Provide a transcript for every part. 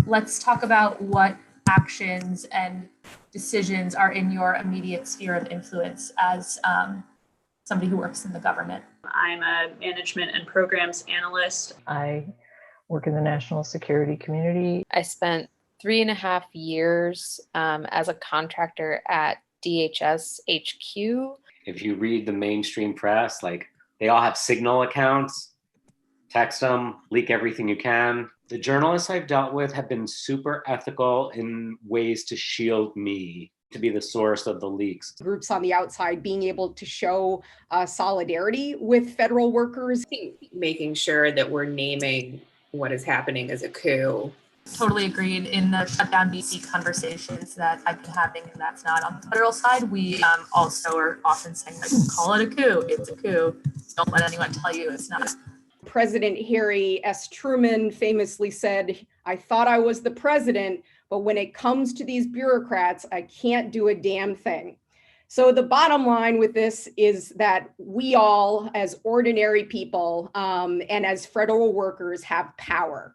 let's talk about what actions and decisions are in your immediate sphere of influence as somebody who works in the government. I'm a management and programs analyst. I work in the national security community. I spent 3.5 years as a contractor at DHS HQ. If you read the mainstream press, like they all have Signal accounts, text them, leak everything you can. The journalists I've dealt with have been super ethical in ways to shield me, to be the source of the leaks. Groups on the outside being able to show solidarity with federal workers. Making sure that we're naming what is happening as a coup. Totally agreed. In the ShutDown DC conversations that I've been having, and that's not on the federal side, we also are often saying, like, call it a coup. It's a coup. Don't let anyone tell you it's not. President Harry S. Truman famously said, "I thought I was the president, but when it comes to these bureaucrats, I can't do a damn thing." So the bottom line with this is that we all, as ordinary people and as federal workers, have power.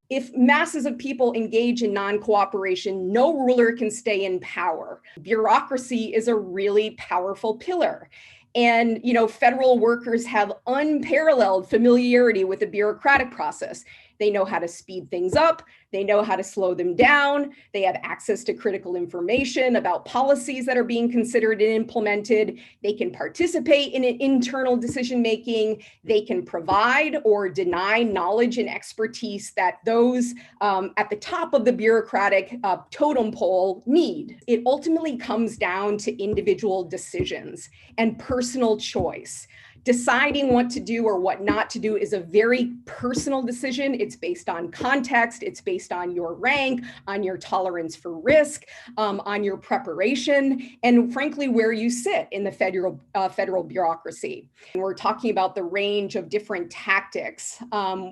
If masses of people engage in non-cooperation, no ruler can stay in power. Bureaucracy is a really powerful pillar. And, federal workers have unparalleled familiarity with the bureaucratic process. They know how to speed things up. They know how to slow them down. They have access to critical information about policies that are being considered and implemented. They can participate in internal decision-making. They can provide or deny knowledge and expertise that those at the top of the bureaucratic totem pole need. It ultimately comes down to individual decisions and personal choice. Deciding what to do or what not to do is a very personal decision. It's based on context. It's based on your rank, on your tolerance for risk, on your preparation, and frankly, where you sit in the federal bureaucracy. And we're talking about the range of different tactics.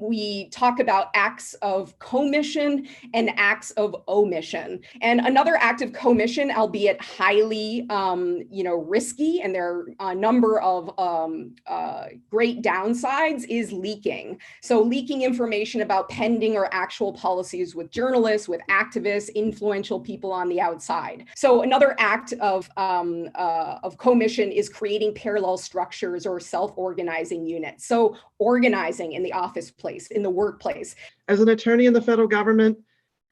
We talk about acts of commission and acts of omission. And another act of commission, albeit highly, risky, and there are a number of great downsides, is leaking. So leaking information about pending or actual policies with journalists, with activists, influential people on the outside. So another act of commission is creating parallel structures or self-organizing units. So organizing in the office place, in the workplace. As an attorney in the federal government,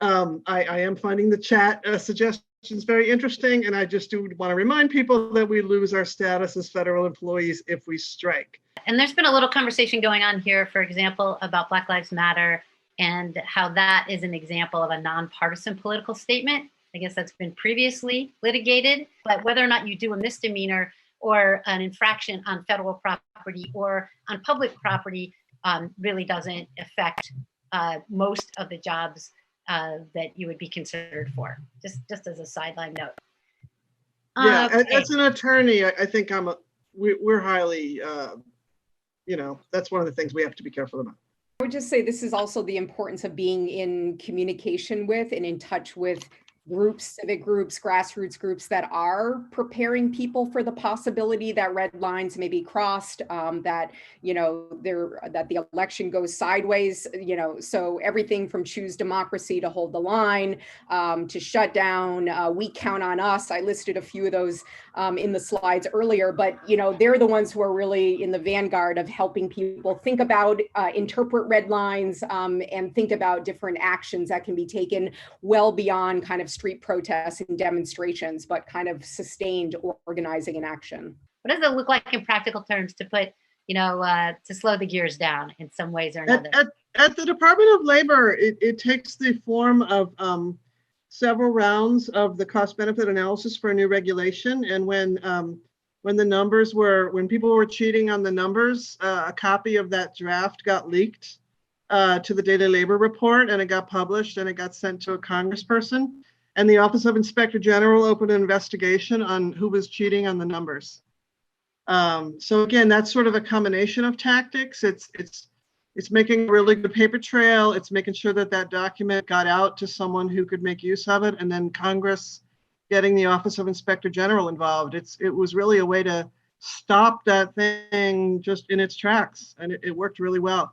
I am finding the chat suggestions very interesting, and I just do want to remind people that we lose our status as federal employees if we strike. And there's been a little conversation going on here, for example, about Black Lives Matter and how that is an example of a nonpartisan political statement. I guess that's been previously litigated, but whether or not you do a misdemeanor or an infraction on federal property or on public property really doesn't affect most of the jobs that you would be considered for, just as a sideline note. Yeah, okay. As an attorney, I think we're highly, that's one of the things we have to be careful about. I would just say this is also the importance of being in communication with and in touch with groups, civic groups, grassroots groups that are preparing people for the possibility that red lines may be crossed, that the election goes sideways, so everything from Choose Democracy to Hold the Line, to shut down, We Count on Us. I listed a few of those in the slides earlier, but they're the ones who are really in the vanguard of helping people think about, interpret red lines, and think about different actions that can be taken well beyond kind of street protests and demonstrations, but kind of sustained organizing and action. What does it look like in practical terms to put, to slow the gears down in some ways or another? At the Department of Labor, it takes the form of several rounds of the cost-benefit analysis for a new regulation. And when people were cheating on the numbers, a copy of that draft got leaked to the Daily Labor Report, and it got published and it got sent to a congressperson. And the Office of Inspector General opened an investigation on who was cheating on the numbers. So again, that's sort of a combination of tactics. It's making a really good paper trail. It's making sure that document got out to someone who could make use of it, and then Congress getting the Office of Inspector General involved. It was really a way to stop that thing just in its tracks, and it worked really well.